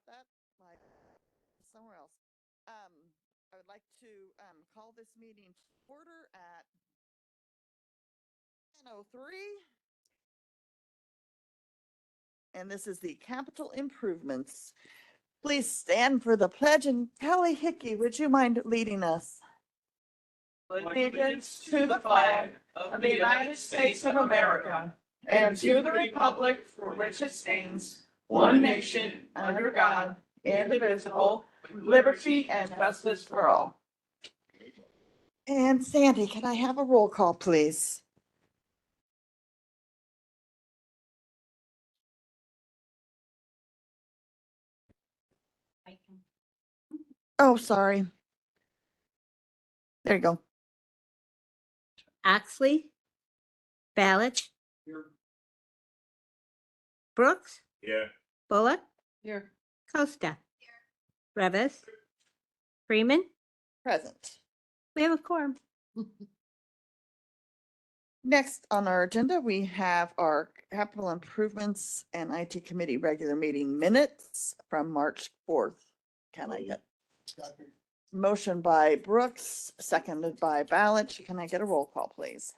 about that, like somewhere else. I would like to call this meeting to order at 10:03. And this is the capital improvements. Please stand for the pledge, and Kelly Hickey, would you mind leading us? Allegiance to the flag of the United States of America and to the republic for which it stands, one nation, under God, indivisible, with liberty and justice for all. And Sandy, can I have a roll call, please? Oh, sorry. There you go. Oxley, Balich, Brooks, Yeah. Bullock, Here. Costa, Revis, Freeman. Present. We have a quorum. Next on our agenda, we have our capital improvements and IT committee regular meeting minutes from March 4th. Can I get motion by Brooks, seconded by Balich? Can I get a roll call, please?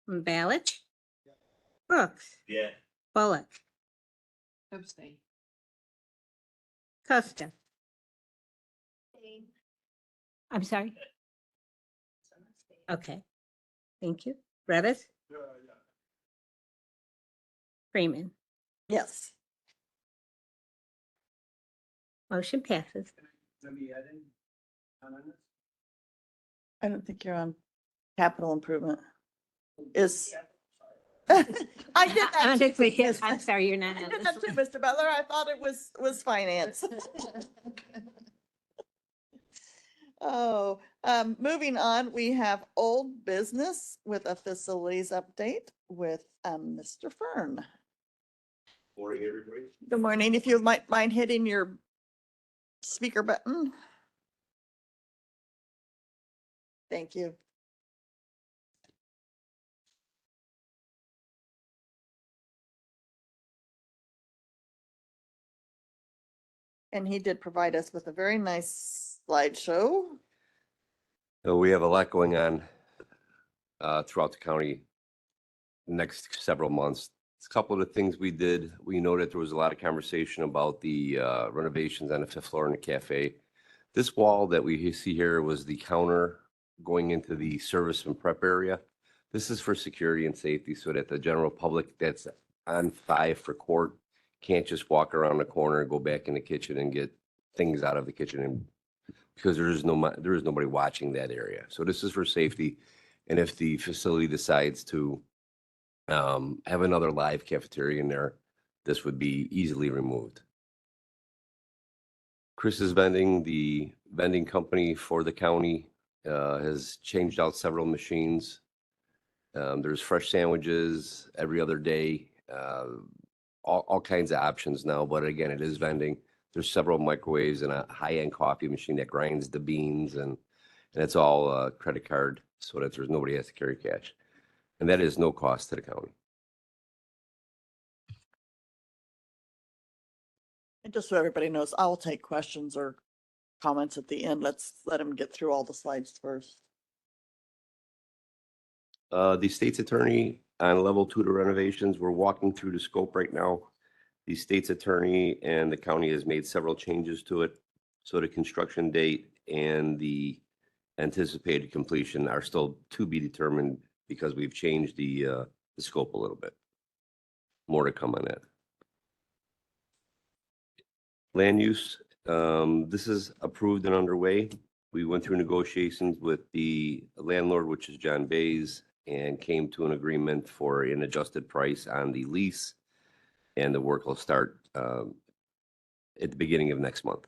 Balich, Brooks, Yeah. Bullock, Abstain. Costa. I'm sorry. Okay. Thank you. Revis, Freeman. Yes. Motion passes. I don't think you're on capital improvement. Is. I did that. too. I'm sorry, you're not. I on did this that too, one. Mr. Butler. I thought it was finance. Oh, moving on, we have old business with a facilities update with Mr. Fern. Morning, everybody. Good morning. If you might mind hitting your speaker button. Thank you. And he did provide us with a very nice slideshow. So we have a lot going on throughout the county next several months. A couple of the things we did, we noted there was a lot of conversation about the renovations on the fifth floor in the cafe. This wall that we see here was the counter going into the service and prep area. This is for security and safety so that the general public that's on 5 for court can't just walk around the corner and go back in the kitchen and get things out of the kitchen, and because there is nobody watching that area. So this is for safety. And if the facility decides to have another live cafeteria in there, this would be easily removed. Chris's Vending, the vending company for the county, has changed out several machines. There's fresh sandwiches every other day, all kinds of options now, but again, it is vending. There's several microwaves and a high-end coffee machine that grinds the beans, and it's all credit card so that there's nobody has to carry cash. And that is no cost to the county. And just so everybody knows, I'll take questions or comments at the end. Let's let him get through all the slides first. The state's attorney on level 2 to renovations, we're walking through the scope right now. The state's attorney and the county has made several changes to it. So the construction date and the anticipated completion are still to be determined because we've changed the scope a little bit. More to come on that. Land use, this is approved and underway. We went through negotiations with the landlord, which is John Bays, and came to an agreement for an adjusted price on the lease. And the work will start at the beginning of next month.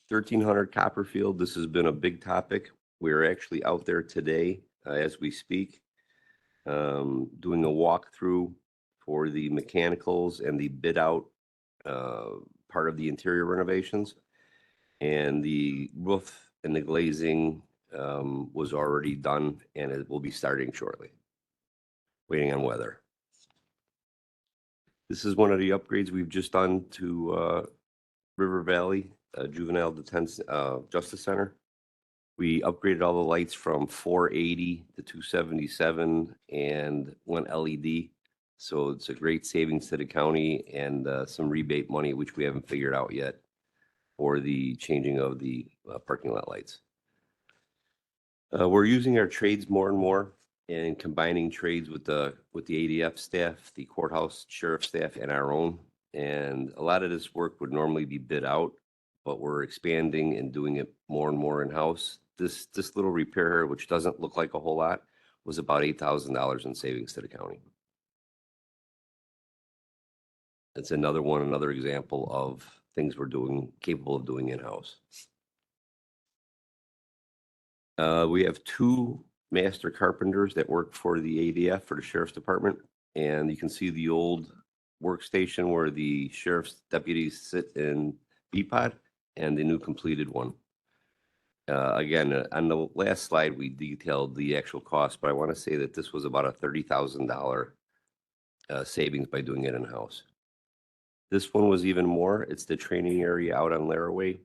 1300 Copperfield, this has been a big topic. We're actually out there today as we speak, doing a walkthrough for the mechanicals and the bid out part of the interior renovations. And the roof and the glazing was already done, and it will be starting shortly. waiting on weather. This is one of the upgrades we've just done to River Valley Juvenile Justice Center. We upgraded all the lights from 480 to 277 and went LED. So it's a great savings to the county and some rebate money, which we haven't figured out yet for the changing of the parking lot lights. We're using our trades more and more and combining trades with the ADF staff, the courthouse sheriff staff, and our own. And a lot of this work would normally be bid out, but we're expanding and doing it more and more in-house. This little repair here, which doesn't look like a whole lot, was about $8,000 in savings to the county. It's another example of things we're capable of doing in-house. We have 2 master carpenters that work for the ADF, for the sheriff's department. And you can see the old workstation where the sheriff's deputies sit in BPOD and the new completed one. Again, on the last slide, we detailed the actual cost, but I want to say that this was about a $30,000 savings by doing it in-house. This one was even more. It's the training area out on Laraway.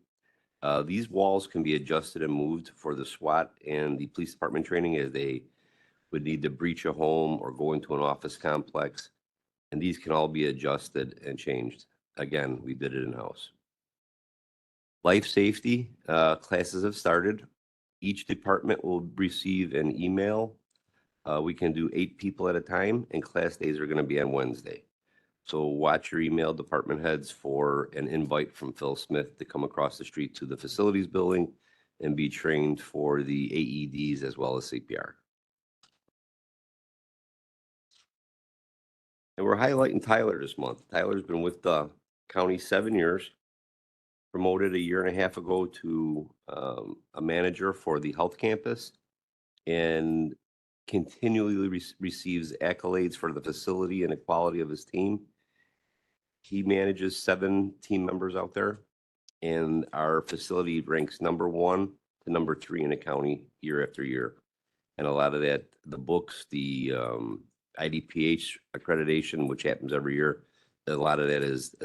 These walls can be adjusted and moved for the SWAT and the police department training as they would need to breach a home or go into an office complex. And these can all be adjusted and changed. Again, we did it in-house. Life safety classes have started. Each department will receive an email. We can do 8 people at a time, and class days are going to be on Wednesday. So watch your email, department heads, for an invite from Phil Smith to come across the street to the facilities building and be trained for the AEDs as well as CPR. And we're highlighting Tyler this month. Tyler's been with the county 7 years, promoted a year and a half ago to a manager for the health campus, and continually receives accolades for the facility and the quality of his team. He manages 7 team members out there, and our facility ranks #1 to #3 in the county year after year. And a lot of that, the books, the IDPH accreditation, which happens every year, a lot of that is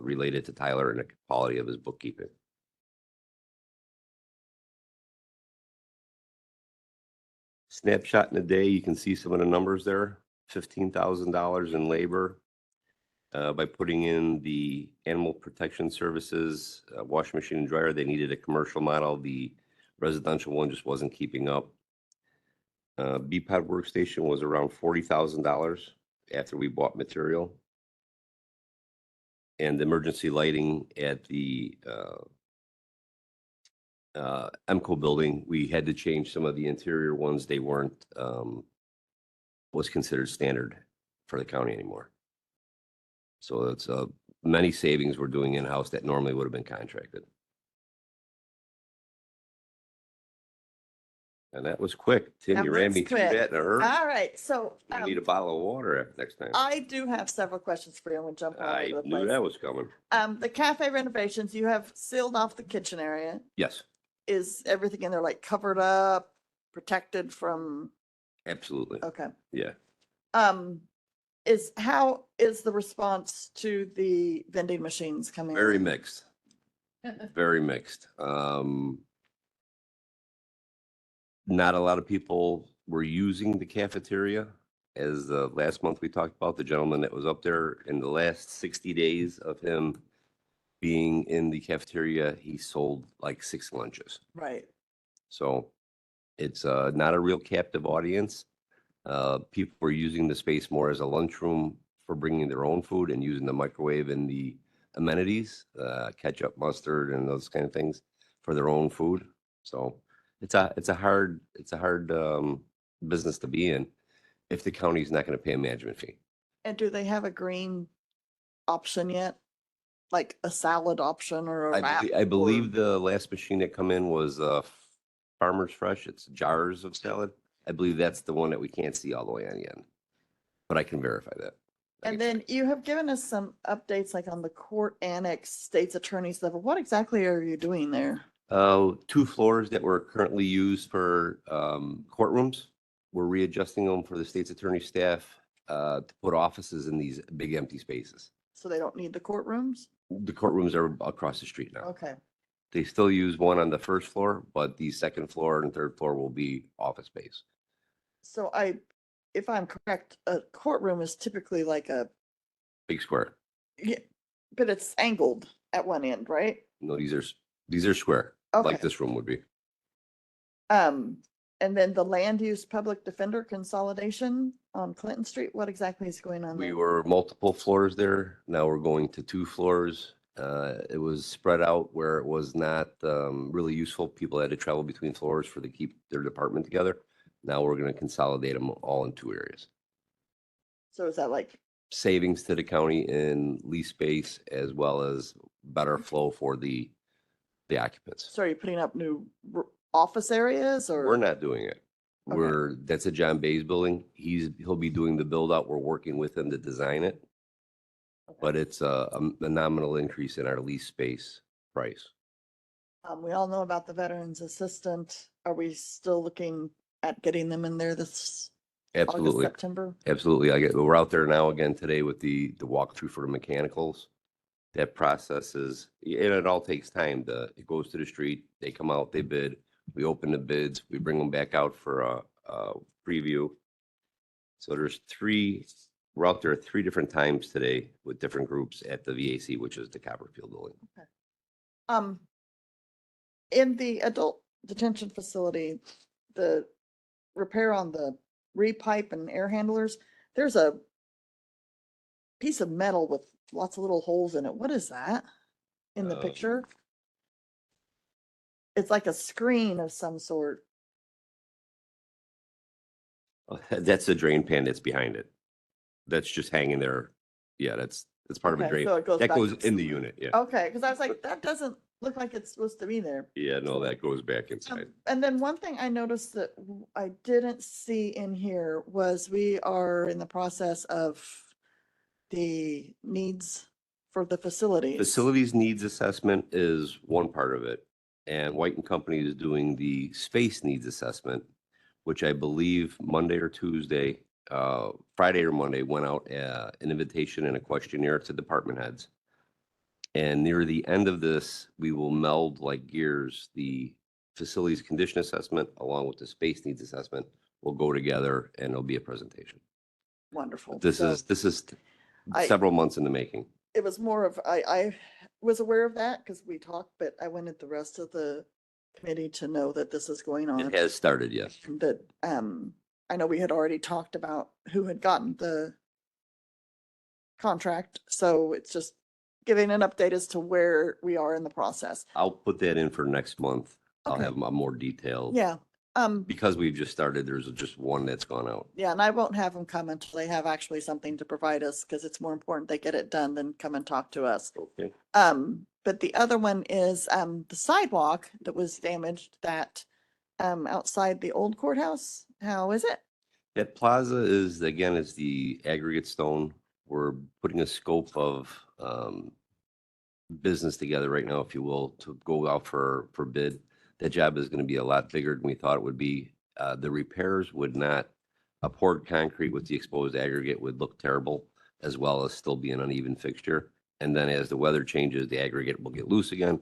related to Tyler and the quality of his bookkeeping. Snapshot in a day, you can see some of the numbers there. $15,000 in labor by putting in the animal protection services, washing machine and dryer. They needed a commercial model. The residential one just wasn't keeping up. BPOD workstation was around $40,000 after we bought material. And emergency lighting at the EMCO building, we had to change some of the interior ones. They weren't, was considered standard for the county anymore. So it's many savings we're doing in-house that normally would have been contracted. And that was quick. Tim, That you ran was me through quick. that in a hurry. All right, so I need a bottle of water next time. I do have several questions for you. I'm gonna jump all I over the knew place. that was coming. The cafe renovations, you have sealed off the kitchen area. Yes, Is everything in there like covered up, protected from, absolutely. okay. Yeah. How is the response to the vending machines coming? Very in? mixed. Very mixed. Not a lot of people were using the cafeteria. As last month we talked about, the gentleman that was up there, in the last 60 days of him being in the cafeteria, he sold like 6 lunches. Right. So it's not a real captive audience. People were using the space more as a lunchroom for bringing their own food and using the microwave and the amenities, ketchup, mustard, and those kind of things for their own food. So it's a hard business to be in if the county's not going to pay a management fee. And do they have a green option yet? Like a salad option or a wrap? I or- believe the last machine that come in was Farmer's Fresh. It's jars of salad. I believe that's the one that we can't see all the way on the end, but I can verify that. And then you have given us some updates like on the court annex state's attorney's level. What exactly are you doing there? 2 floors that were currently used for courtrooms. We're readjusting them for the state's attorney staff to put offices in these big empty spaces. So they don't need the courtrooms? The courtrooms are across the street now. Okay. They still use one on the first floor, but the second floor and third floor will be office space. So if I'm correct, a courtroom is typically like Big square. yeah, but it's angled at one end, right? No, these are square, Okay. like this room would be. And then the land use public defender consolidation on Clinton Street, what exactly is going on We there? were multiple floors there. Now we're going to 2 floors. It was spread out where it was not really useful. People had to travel between floors to keep their department together. Now we're going to consolidate them all in 2 areas. So is that like, Savings to the county in lease space as well as better flow for the occupants. so are you putting up new office areas or? We're not doing it. Okay. That's a John Bay's building. He'll be doing the build out. We're working with him to design it. But it's a nominal increase in our lease space price. We all know about the veterans assistant. Are we still looking at getting them in there this August, Absolutely, September? absolutely. We're out there now again today with the walkthrough for the mechanicals. That process is, and it all takes time. It goes to the street, they come out, they bid, we open the bids, we bring them back out for a preview. So we're out there 3 different times today with different groups at the VAC, which is the Copperfield building. In the adult detention facility, the repair on the repipe and air handlers, there's a piece of metal with lots of little holes in it. What is that in the Uh, picture? It's like a screen of some sort. That's the drain pan that's behind it. That's just hanging there. Yeah, that's part of a Okay, drain. so it goes That back goes to in the some- unit, yeah. Okay, because I was like, that doesn't look like it's supposed to be there. Yeah, no, that goes back Um, inside. And then one thing I noticed that I didn't see in here was we are in the process of the needs for the facilities. Facilities needs assessment is one part of it. And White and Company is doing the space needs assessment, which I believe Monday or Tuesday, Friday or Monday, went out an invitation and a questionnaire to department heads. And near the end of this, we will meld like gears, the facilities condition assessment along with the space needs assessment will go together and it'll be a presentation. Wonderful. This So is I- several months in the making. It was more of, I was aware of that because we talked, but I wanted the rest of the committee to know that this is going on. It has started, yes. That, I know we had already talked about who had gotten the contract, so it's just giving an update as to where we are in the process. I'll put that in for next month. I'll Okay. have a more detailed. Yeah, Because we've just started, there's just one that's gone out. yeah, and I won't have them come until they have actually something to provide us, because it's more important they get it done than come and talk to us. Okay. But the other one is, the sidewalk that was damaged that, outside the old courthouse. How is it? That plaza is, again, is the aggregate stone. We're putting a scope of business together right now, if you will, to go out for bid. That job is going to be a lot bigger than we thought it would be. The repairs would not, a poured concrete with the exposed aggregate would look terrible, as well as still be an uneven fixture. And then as the weather changes, the aggregate will get loose again.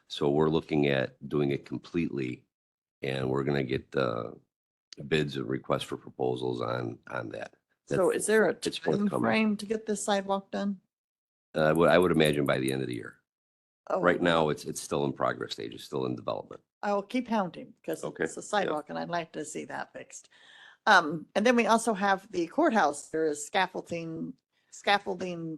So we're looking at doing it completely, and we're going to get bids and requests for proposals on that. So is there a it's time forthcoming. frame to get this sidewalk done? I would imagine by the end of the year. Oh, Right now, it's still in progress stage, it's still in development. I will keep hounding because Okay, it's a yeah. sidewalk and I'd like to see that fixed. And then we also have the courthouse. There is scaffolding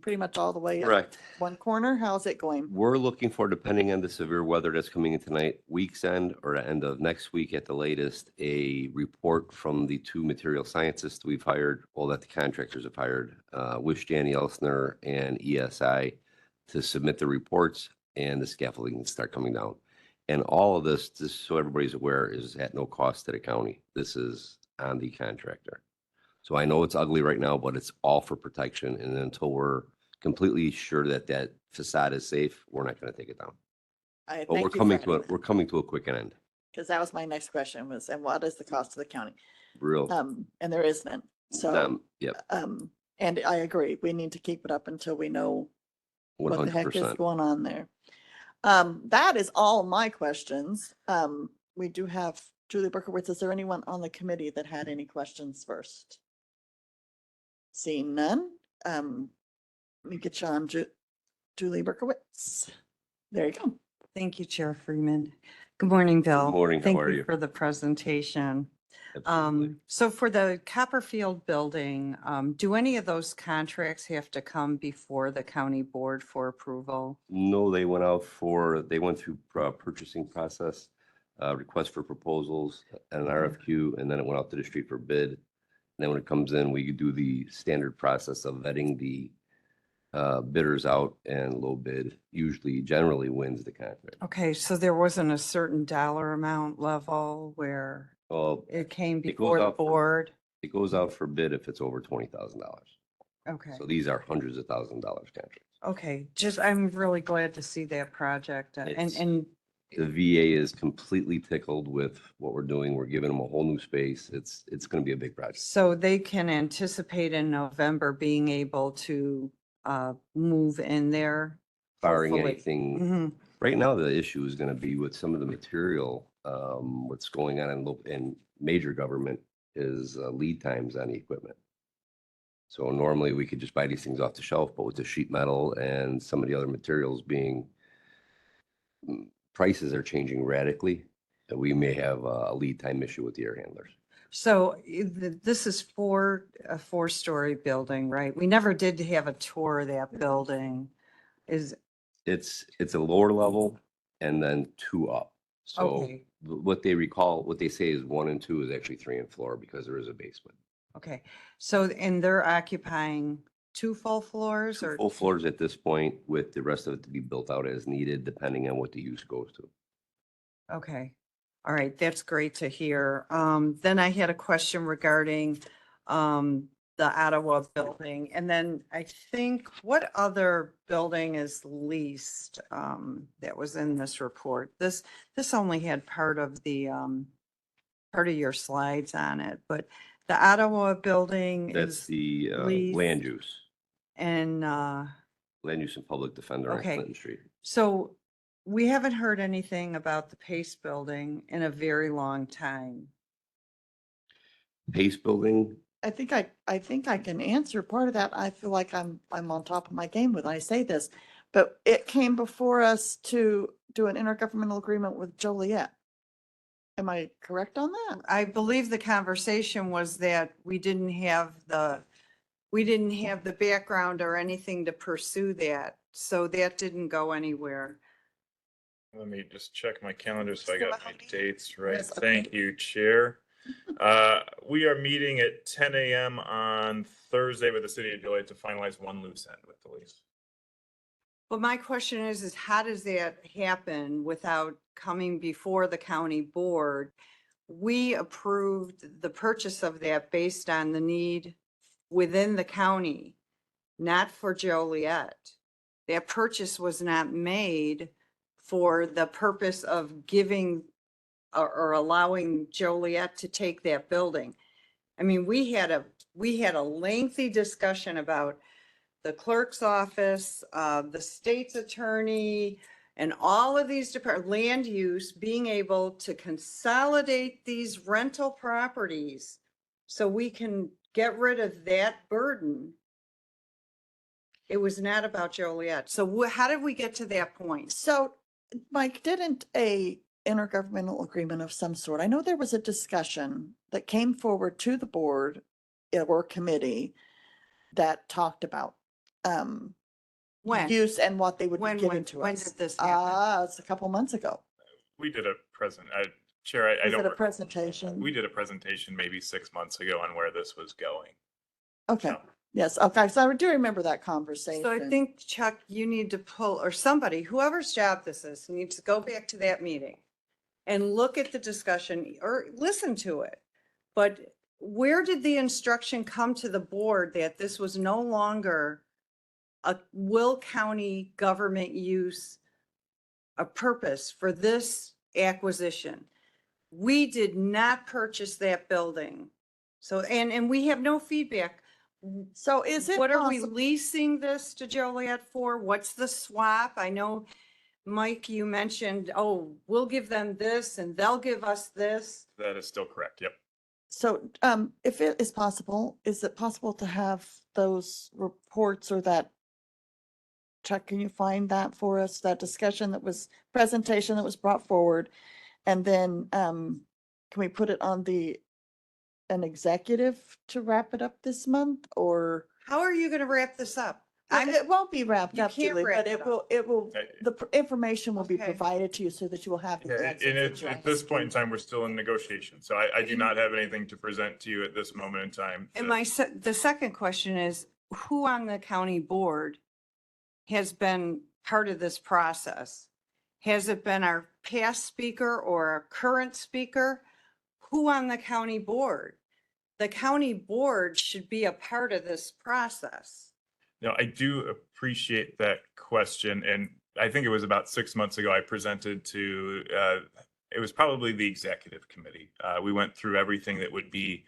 pretty much all the way up Correct. one corner. How's it going? We're looking for, depending on the severe weather that's coming in tonight, week's end or the end of next week at the latest, a report from the 2 material scientists we've hired, well, that the contractors have hired, Wish Danny Elsner and ESI, to submit the reports and the scaffolding can start coming down. And all of this, just so everybody's aware, is at no cost to the county. This is on the contractor. So I know it's ugly right now, but it's all for protection. And until we're completely sure that that facade is safe, we're not going to take it down. I But we're coming to a quick end. because that was my next question was, and what is the cost to the county? Real. And there is none. So, Yep, and I agree, we need to keep it up until we know one what the hundred heck is percent. going on there. That is all my questions. We do have Julie Berkowitz. Is there anyone on the committee that had any questions first? Seeing none, let me get you on Julie Berkowitz. There you go. Thank you, Chair Freeman. Good morning, Bill. morning, how Thank are you? For the presentation. Absolutely. So for the Copperfield building, do any of those contracts have to come before the county board for approval? No, they went through purchasing process, request for proposals, and an RFQ, and then it went out to the street for bid. And then when it comes in, we do the standard process of vetting the bidders out, and low bid usually generally wins the contract. Okay, so there wasn't a certain dollar amount level where Well, it came It goes before the out for- board? it goes out for bid if it's over $20,000. Okay, So these are hundreds of $1,000s contracts. okay, just, I'm really glad to see that project It's- and The VA is completely tickled with what we're doing. We're giving them a whole new space. It's going to be a big project. so they can anticipate in November being able to move in there. Barring hopefully. anything, Mhm. right now, the issue is going to be with some of the material, what's going on in major government is lead times on the equipment. So normally we could just buy these things off the shelf, but with the sheet metal and some of the other materials being, prices are changing radically, that we may have a lead time issue with the air handlers. So this is a four-story building, right? We never did have a tour of that building. Is, It's a lower level and then two up. So okay, what they say is 1 and 2 is actually 3 and 4 because there is a basement. okay. So, and they're occupying two full floors or? Full floors at this point, with the rest of it to be built out as needed, depending on what the use goes to. Okay, all right, that's great to hear. Then I had a question regarding the Ottawa building. And then I think, what other building is leased that was in this report? This only had part of the part of your slides on it, but the Ottawa building That's is the leased. land use and and public defender on Okay. Clinton Street. so we haven't heard anything about the Pace building in a very long time. Pace Building, I think I can answer part of that. I feel like I'm on top of my game when I say this, but it came before us to do an intergovernmental agreement with Joliet. Am I correct on that? I believe the conversation was that we didn't have the background or anything to pursue that. So that didn't go anywhere. Let me just check my calendar so I Still got my Mahoney? dates right. Yes, okay. Thank you, Chair. We are meeting at 10 a.m. on Thursday with the city of Joliet to finalize one loose end with the lease. But my question is how does that happen without coming before the county board? We approved the purchase of that based on the need within the county, not for Joliet. That purchase was not made for the purpose of giving or allowing Joliet to take that building. I mean, we had a lengthy discussion about the clerk's office, the state's attorney, and all of these different land use being able to consolidate these rental properties so we can get rid of that burden. It was not about Joliet. So how did we get to that point? So, Mike, didn't a intergovernmental agreement of some sort, I know there was a discussion that came forward to the board or committee that talked about When? use and what they would be When giving to us. when did this happen? It's a couple months ago. We did a Chair, I Was it a don't, presentation? we did a presentation maybe 6 months ago on where this was going. Okay, So, yes, okay, so I do remember that conversation. So I think, Chuck, you need to pull, or somebody, whoever's job this is, needs to go back to that meeting and look at the discussion or listen to it. But where did the instruction come to the board that this was no longer a Will County government use, a purpose for this acquisition? We did not purchase that building So, and we have no feedback. So is it What are we possible? leasing this to Joliet for? What's the swap? I know, Mike, you mentioned, oh, we'll give them this and they'll give us this. That is still correct. Yep. So, if it is possible, is it possible to have those reports or that? Chuck, can you find that for us, that discussion that was, presentation that was brought forward? And then, can we put it on an executive to wrap it up this month or? How are you gonna wrap this up? It won't be wrapped You up, can't Julie, wrap but it it will, Okay. the information will be Okay. provided to you so that you will have. the Yeah, answers and that you at asked. this point in time, we're still in negotiation, so I do not have anything to present to you at this moment in time. And the second question is, who on the county board has been part of this process? Has it been our past speaker or our current speaker? Who on the county board? The county board should be a part of this process. No, I do appreciate that question, and I think it was about 6 months ago I presented to, it was probably the executive committee. We went through everything that would be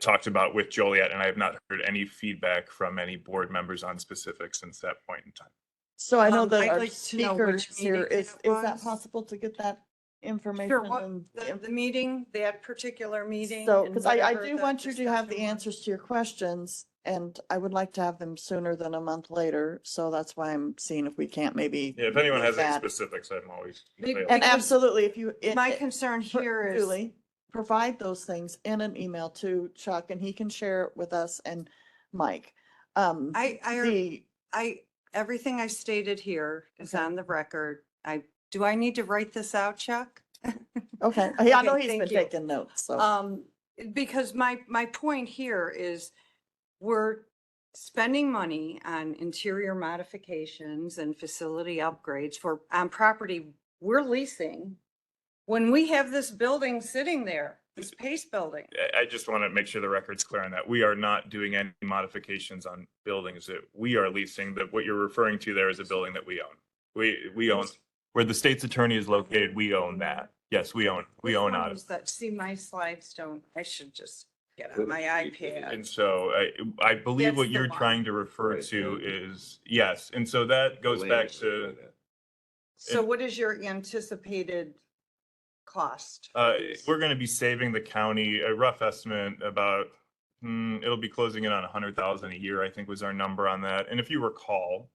talked about with Joliet, and I have not heard any feedback from any board members on specifics since that point in time. So I know I'd that our like to know which speakers here, meeting is it that was. possible to get that information? Sure, what, and the meeting, that particular meeting? So, and because I whatever do the want you to have the discussion was? answers to your questions, and I would like to have them sooner than a month later, so that's why I'm seeing if we can't maybe. Yeah, if anyone get has any that. specifics, I'm always Big- available. And because absolutely, if you. My concern here is, Julie, provide those things in an email to Chuck, and he can share it with us and Mike. I, everything I stated here is Okay. on the record. Do I need to write this out, Chuck? Okay, I know Okay, he's thank been you. taking notes, so. Because my point here is we're spending money on interior modifications and facility upgrades on property we're leasing when we have this building sitting there, this Pace building. I just want to make sure the record's clear on that. We are not doing any modifications on buildings that we are leasing. That what you're referring to there is a building that we own. We own, where the state's attorney is located, we own that. Yes, we own Which one out of. is that? See, my slides don't, I should just get on my iPad. And so I believe That's what the you're one. trying to refer Right, to thank you. is, yes. And so that goes back to, So what is your anticipated cost? we're going to be saving the county a rough estimate about, it'll be closing in on 100,000 a year, I think was our number on that. And if you recall,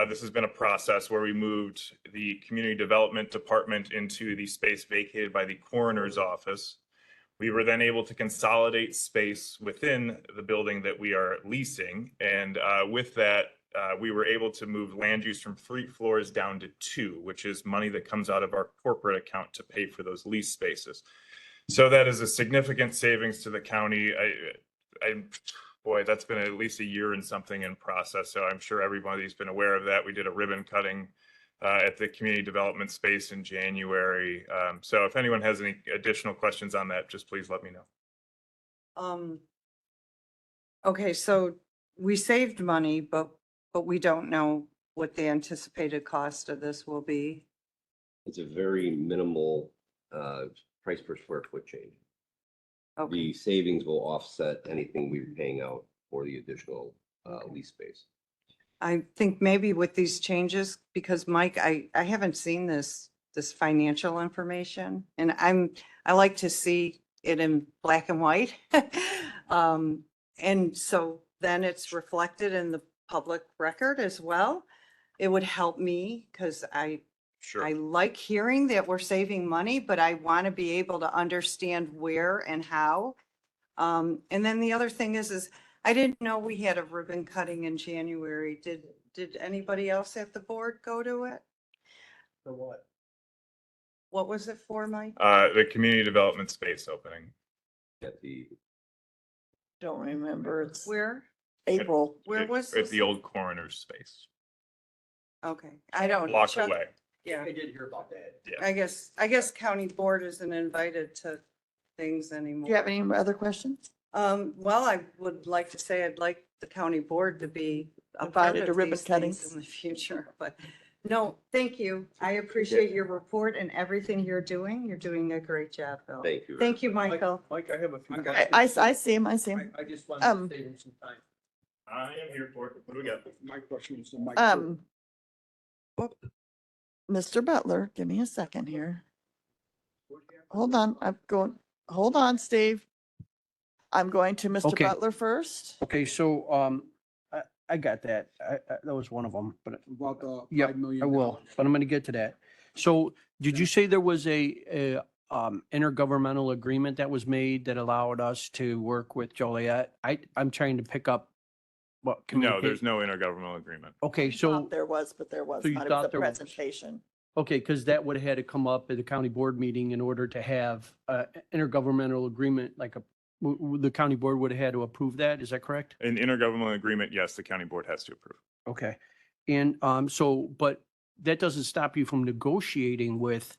this has been a process where we moved the community development department into the space vacated by the coroner's office. We were then able to consolidate space within the building that we are leasing. And with that, we were able to move land use from 3 floors down to 2, which is money that comes out of our corporate account to pay for those lease spaces. So that is a significant savings to the county. Boy, that's been at least a year and something in process. So I'm sure everybody's been aware of that. We did a ribbon cutting at the community development space in January. So if anyone has any additional questions on that, just please let me know. Okay, so we saved money, but we don't know what the anticipated cost of this will be. It's a very minimal price per square foot change. Okay, The savings will offset anything we're paying out for the additional lease space. I think maybe with these changes, because Mike, I haven't seen this financial information, and I like to see it in black and white. And so then it's reflected in the public record as well. It would help me because I Sure. like hearing that we're saving money, but I want to be able to understand where and how. And then the other thing is I didn't know we had a ribbon cutting in January. Did anybody else at the board go to it? For what? What was it for, Mike? The community development space opening. At the, Don't remember, it's Where? April. Where was At this? the old coroner's space, Okay, I don't. block Chuck- away. Yeah, I did hear about that. Yeah. I guess county board isn't invited to things anymore. Do you have any other questions? Well, I would like to say I'd like the county board to be a part Invited to of ribbon these things cuttings. in the future, but No, thank you. I appreciate your report and everything you're doing. You're doing a great job, Bill. Thank you. Thank you, Michael. Mike, I have a few. I see him, I see him. I just Um, wanted to save him some time. I am here for it. What do we got? My question is to Mike. Whoop. Mr. Butler, give me a second here. Hold on, hold on, Steve. I'm going to Mr. Okay. Butler first. Okay, so, I got that. That was one of them, but About the Yep, $5 million. I will, but I'm gonna get to that. So did you say there was a intergovernmental agreement that was made that allowed us to work with Joliet? I'm trying to pick up what. No, there's communicate- no intergovernmental agreement. Okay, so, Thought There was, but there was so you not. It was thought a there was. presentation. okay, because that would have had to come up at the county board meeting in order to have intergovernmental agreement, like the county board would have had to approve that. Is that correct? An intergovernmental agreement, yes, the county board has to approve. Okay. And so, but that doesn't stop you from negotiating with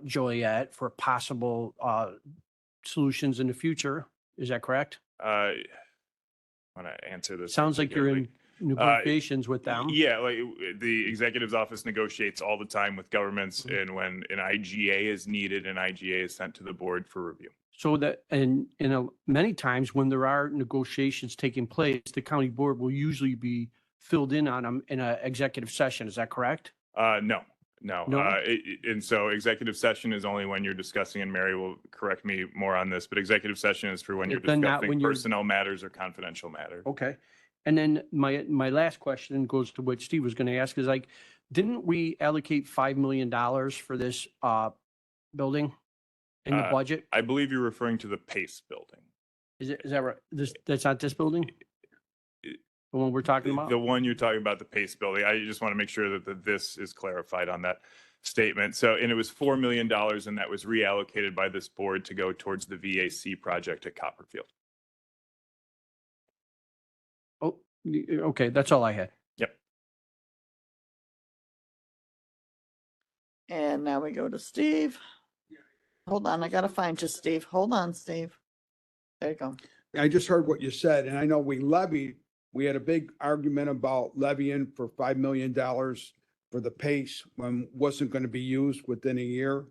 Joliet for possible solutions in the future. Is that correct? I want to answer this. Sounds like you're in negotiations with them. Yeah, like the executive's office negotiates all the time with governments, and when an IGA is needed, an IGA is sent to the board for review. So that, and many times when there are negotiations taking place, the county board will usually be filled in on them in an executive session. Is that correct? No. No? And so executive session is only when you're discussing, and Mary will correct me more on this, but executive session is for when you're Then not when discussing you're- personnel matters or confidential matters. Okay. And then my last question goes to what Steve was going to ask is like, didn't we allocate $5 million for this building in the budget? I believe you're referring to the Pace building. Is that right? That's not this building? The one we're talking about? The one you're talking about, the Pace building. I just want to make sure that this is clarified on that statement. So, and it was $4 million, and that was reallocated by this board to go towards the VAC project at Copperfield. Oh, okay. That's all I had. Yep. And now we go to Steve. Hold on, I gotta find you, Steve. Hold on, Steve. There you go. I just heard what you said, and I know we had a big argument about levying for $5 million for the Pace when wasn't going to be used within a year.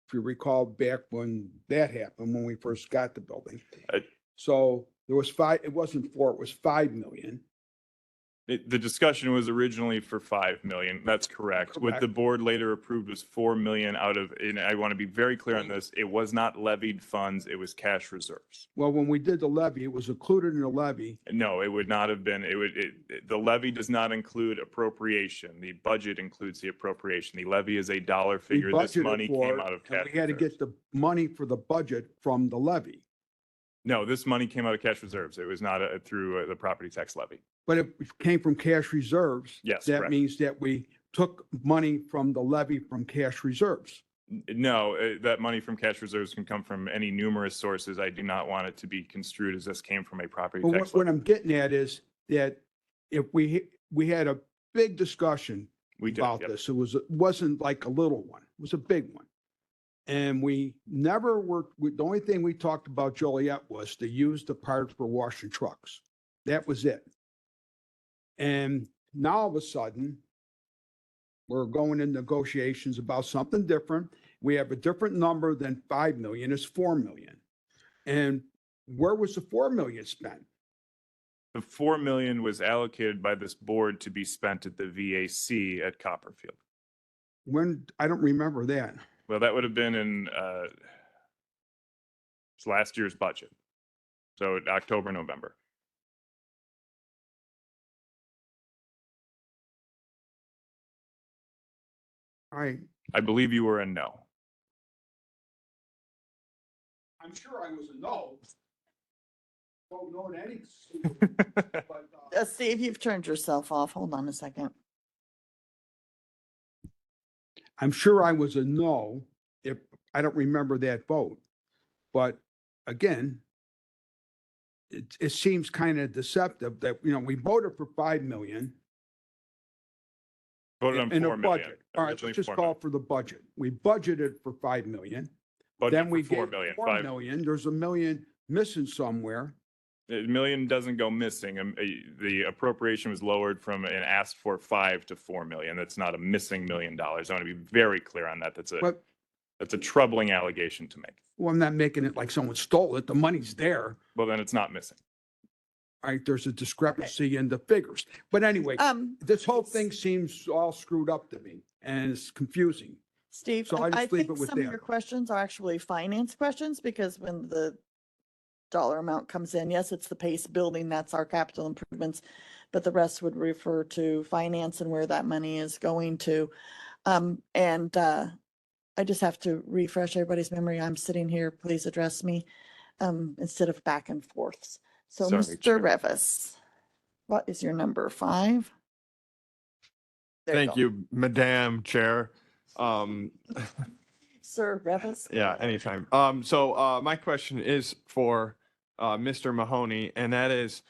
If you recall back when that happened, when we first got the building. So there was it wasn't 4, it was 5 million. The discussion was originally for 5 million. That's correct. What the Correct. board later approved was 4 million out of, and I want to be very clear on this, it was not levied funds, it was cash reserves. Well, when we did the levy, it was included in the levy. No, it would not have been, the levy does not include appropriation. The budget includes the appropriation. The levy is a dollar We figure. This budgeted money for came it, out of and cash. we had to reserves. get the money for the budget from the levy. No, this money came out of cash reserves. It was not through the property tax levy. But it came from cash reserves. Yes, That correct. means that we took money from the levy from cash reserves. No, that money from cash reserves can come from any numerous sources. I do not want it to be construed as this came from a property But tax what levy. I'm getting at is that if we had a big discussion We did, about yep. this, it wasn't like a little one, it was a big one. And we never worked, the only thing we talked about Joliet was to use the parts for washing trucks. That was it. And now all of a sudden, we're going in negotiations about something different. We have a different number than 5 million, it's 4 million. And where was the 4 million spent? The 4 million was allocated by this board to be spent at the VAC at Copperfield. When, I don't remember that. Well, that would have been in last year's budget. So October, November. I believe you were a no. I'm sure I was a no. Don't know in any. but, Steve, you've turned yourself off. Hold on a second. I'm sure I was a no, if, I don't remember that vote. But again, it seems kind of deceptive that, we voted for 5 million Voted on in a 4 million. budget. All right, Originally let's just 4 call million. for the budget. We budgeted for 5 million. Budget Then we for 4 gave million. 4 million. There's $1 million missing somewhere. A million doesn't go missing. The appropriation was lowered from an asked for 5 to 4 million. That's not a missing $1 million. I want to be very clear on that. But, That's a troubling allegation to make. well, I'm not making it like someone stole it. The money's there. Well, then it's not missing. Right? There's a discrepancy in the figures. But anyway, this whole thing seems all screwed up to me and it's confusing. Steve, So I just I leave think it with some of that. your questions are actually finance questions because when the dollar amount comes in, yes, it's the Pace building, that's our capital improvements, but the rest would refer to finance and where that money is going to. I just have to refresh everybody's memory. I'm sitting here, please address me, instead of back and forths. So Sorry, Chair. Mr. Revis, what is your number 5? There Thank go. you, Madam Chair. Sir Revis. Yeah, anytime. So my question is for Mr. Mahoney, and that is,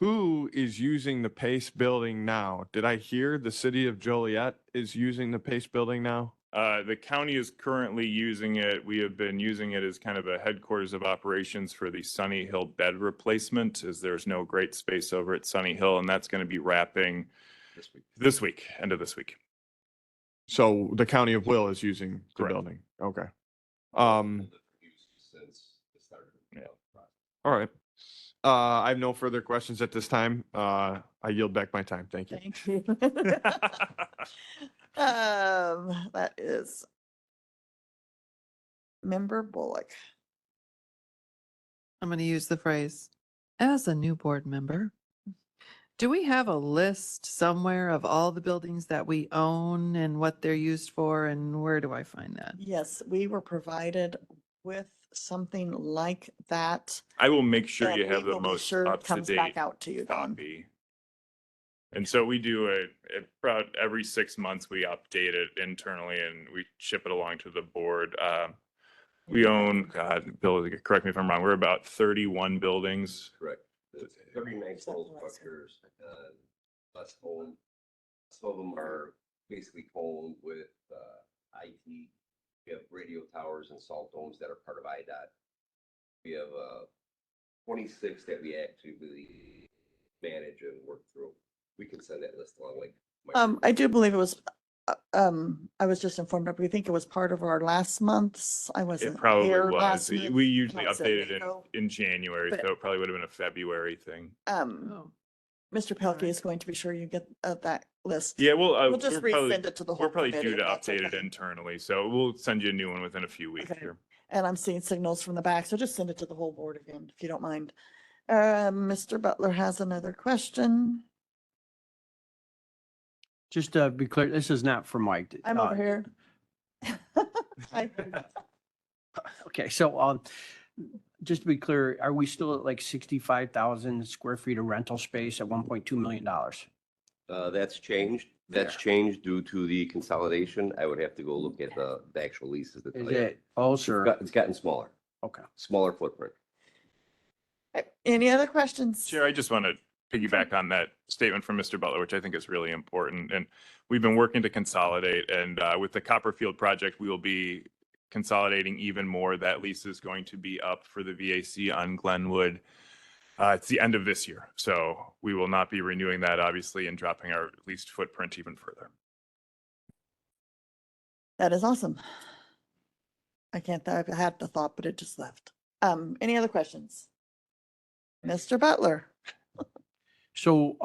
who is using the Pace building now? Did I hear the city of Joliet is using the Pace building now? The county is currently using it. We have been using it as kind of a headquarters of operations for the Sunny Hill bed replacement, as there's no great space over at Sunny Hill, and that's going to be wrapping this week, end of this week. So the county of Will is using the Correct. building. Okay. Since the start of the process. All right. I have no further questions at this time. I yield back my time. Thank you. Thank you. That is Member Bullock. I'm going to use the phrase, as a new board member, do we have a list somewhere of all the buildings that we own and what they're used for, and where do I find that? Yes, we were provided with something like that. I will make sure and you we have the will be most sure it comes back up-to-date out to you, Don. copy. And so we do it about every 6 months, we update it internally and we ship it along to the board. We own, God, Bill, correct me if I'm wrong, we're about 31 buildings. Correct. There's 39 total structures, less owned. Some of them are basically owned with IT. We have radio towers and salt domes that are part of IDOT. We have 26 that we actually manage and work through. We can send that list along like. I do believe it was, I was just informed, we think it was part of our last month's, I It wasn't probably here was. last month. We usually months update it ago. in January, But- so it probably would have been a February thing. Oh, Mr. Pelkey is going to be sure you get that list. Yeah, We'll just we're probably, resend it to the whole we're probably committee. due to if that's update it okay. internally, so we'll send you a new one within a few weeks Okay. here. And I'm seeing signals from the back, so just send it to the whole board again, if you don't mind. Mr. Butler has another question. Just to be clear, this is not for Mike. I'm over here. Hi. Okay, so, just to be clear, are we still at like 65,000 square feet of rental space at $1.2 million? That's changed. That's changed due to the consolidation. I would have to go look at the actual leases. to Is tell you. it closer? It's gotten smaller, Okay. smaller footprint. Any other questions? Chair, I just want to piggyback on that statement from Mr. Butler, which I think is really important. And we've been working to consolidate, and with the Copperfield project, we will be consolidating even more. That lease is going to be up for the VAC on Glenwood. It's the end of this year, so we will not be renewing that, obviously, and dropping our leased footprint even further. That is awesome. I had the thought, but it just left. Any other questions? Mr. Butler? So,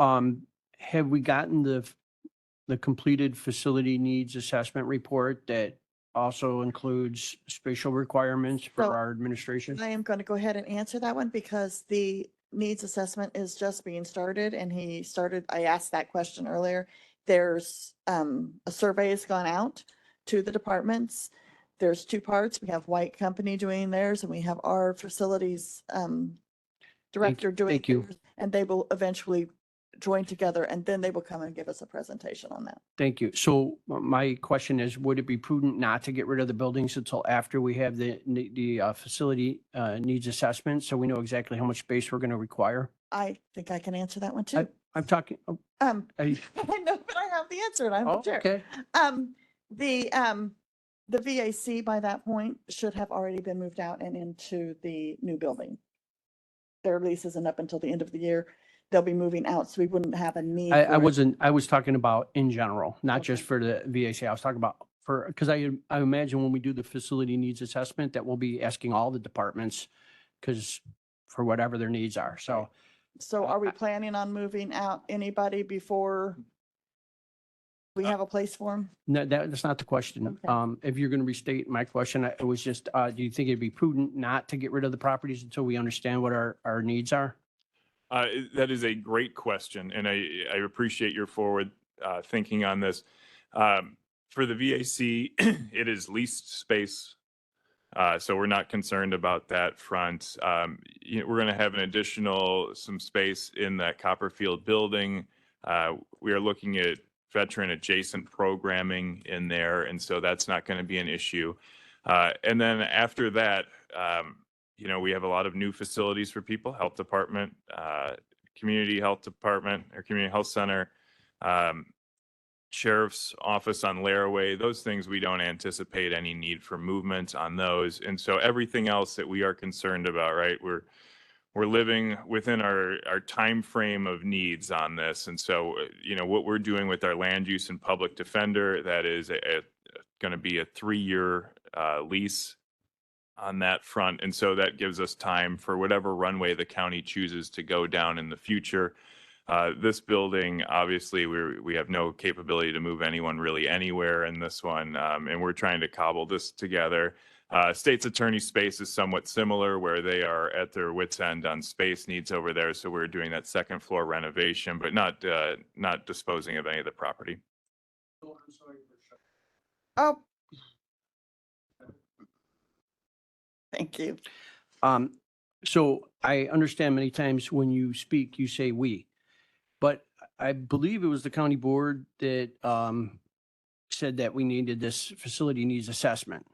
have we gotten the completed facility needs assessment report that also includes spatial requirements for So- our administration? I am going to go ahead and answer that one because the needs assessment is just being started and I asked that question earlier. There's a survey has gone out to the departments. There's 2 parts. We have White Company doing theirs and we have our facilities director doing thank you. theirs, and they will eventually join together and then they will come and give us a presentation on that. Thank you. So my question is, would it be prudent not to get rid of the buildings until after we have the facility needs assessment, so we know exactly how much space we're going to require? I think I can answer that one too. I'm talking, I I- know, but I have the answer and I'm the oh, chair. okay. The VAC by that point should have already been moved out and into the new building. their lease isn't up until the end of the year. They'll be moving out, so we wouldn't have a need. I for it. wasn't, I was talking about in general, not just Okay. for the VAC. I was talking about for, because I imagine when we do the facility needs assessment, that we'll be asking all the departments because for whatever their needs are. So So are we planning on moving out anybody before we have a place for them? no, that's not the question. Okay. If you're going to restate my question, it was just, do you think it'd be prudent not to get rid of the properties until we understand what our needs are? That is a great question, and I appreciate your forward thinking on this. For the VAC, it is leased space, so we're not concerned about that front. We're going to have an additional some space in that Copperfield building. We are looking at veteran adjacent programming in there, and so that's not going to be an issue. And then after that, we have a lot of new facilities for people, health department, community health department or community health center, sheriff's office on Laraway. Those things, we don't anticipate any need for movement on those. And so everything else that we are concerned about, right? We're living within our time frame of needs on this. And so, what we're doing with our land use and public defender, that is going to be a 3-year lease on that front. And so that gives us time for whatever runway the county chooses to go down in the future. This building, obviously, we have no capability to move anyone really anywhere in this one. And we're trying to cobble this together. State's attorney space is somewhat similar, where they are at their wits' end on space needs over there. So we're doing that second floor renovation, but not disposing of any of the property. Oh. Thank you. So I understand many times when you speak, you say we, but I believe it was the county board that said that we needed this facility needs assessment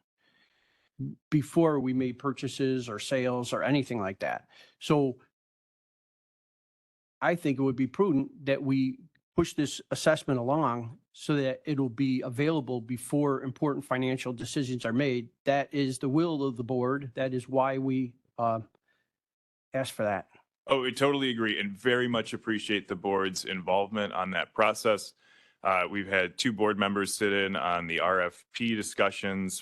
before we made purchases or sales or anything like that. So I think it would be prudent that we push this assessment along so that it'll be available before important financial decisions are made. That is the will of the board. That is why we asked for that. Oh, I totally agree and very much appreciate the board's involvement on that process. We've had 2 board members sit in on the RFQ discussions,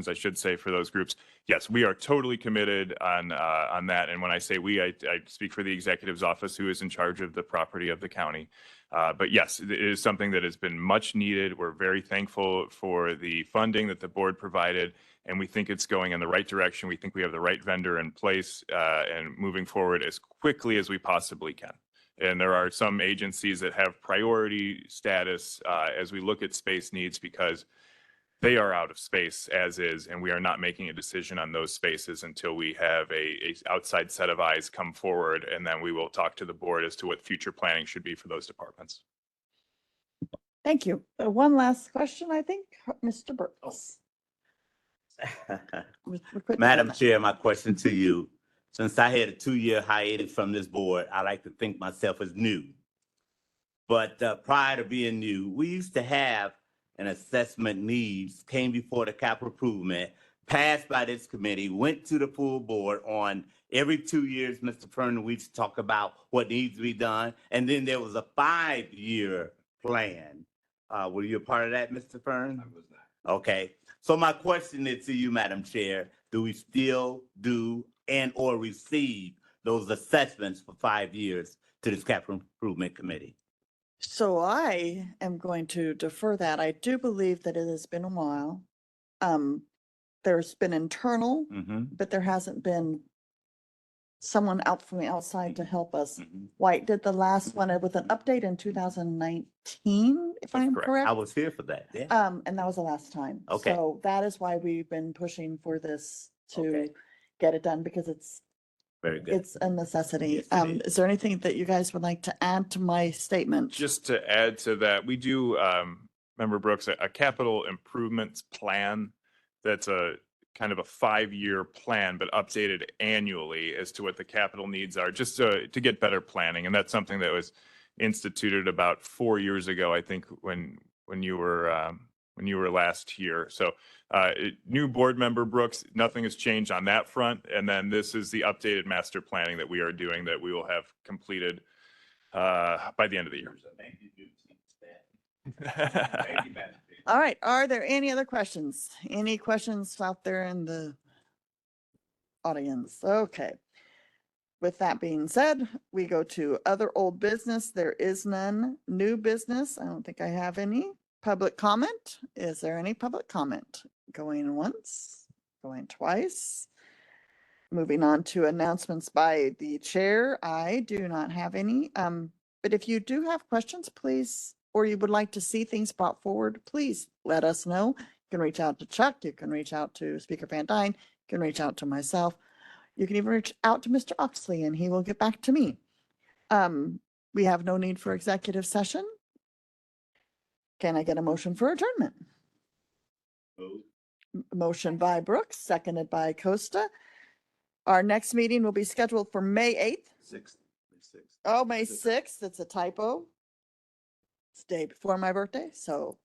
I should say, for those groups. Yes, we are totally committed on that. And when I say we, I speak for the executive's office, who is in charge of the property of the county. But yes, it is something that has been much needed. We're very thankful for the funding that the board provided, and we think it's going in the right direction. We think we have the right vendor in place and moving forward as quickly as we possibly can. And there are some agencies that have priority status as we look at space needs, because they are out of space as is, and we are not making a decision on those spaces until we have a outside set of eyes come forward, and then we will talk to the board as to what future planning should be for those departments. Thank you. One last question, I think, Mr. Burks. Madam Chair, my question to you. Since I had a 2-year hiatus from this board, I like to think myself as new. But prior to being new, we used to have an assessment needs, came before the capital improvement, passed by this committee, went to the full board on every 2 years. Mr. Fern, we used to talk about what needs to be done. And then there was a 5-year plan. Were you a part of that, Mr. Fern? I was not. Okay. So my question is to you, Madam Chair, do we still do and or receive those assessments for 5 years to this capital improvement committee? So I am going to defer that. I do believe that it has been a while. There's been internal, but there hasn't been someone out from the outside to help us. White did the last one with an update in 2019, if I'm correct. I was here for that. Yeah. And that was the last time. Okay. So that is why we've been pushing for this to Okay. get it done, because it's Very good. it's a necessity. Yes, it Is there anything that you guys would like to add to my statement? Just to add to that, we do, Member Brooks, a capital improvements plan that's a kind of a 5-year plan, but updated annually as to what the capital needs are, just to get better planning. And that's something that was instituted about 4 years ago, I think, when you were when you were last here. So new board member Brooks, nothing has changed on that front. And then this is the updated master planning that we are doing that we will have completed by the end of the year. All right, are there any other questions? Any questions out there in the audience? Okay. With that being said, we go to other old business. There is none. New business, I don't think I have any. Public comment, is there any public comment? Going once, going twice? Moving on to announcements by the chair, I do not have any. But if you do have questions, please, or you would like to see things brought forward, please let us know. You can reach out to Chuck, you can reach out to Speaker Van Dyne, you can reach out to myself. You can even reach out to Mr. Oxley and he will get back to me. We have no need for executive session. Can I get a motion for adjournment? Motion by Brooks, seconded by Costa. Our next meeting will be scheduled for May 8th. Oh, May 6th. It's a typo. It's the day before my birthday, so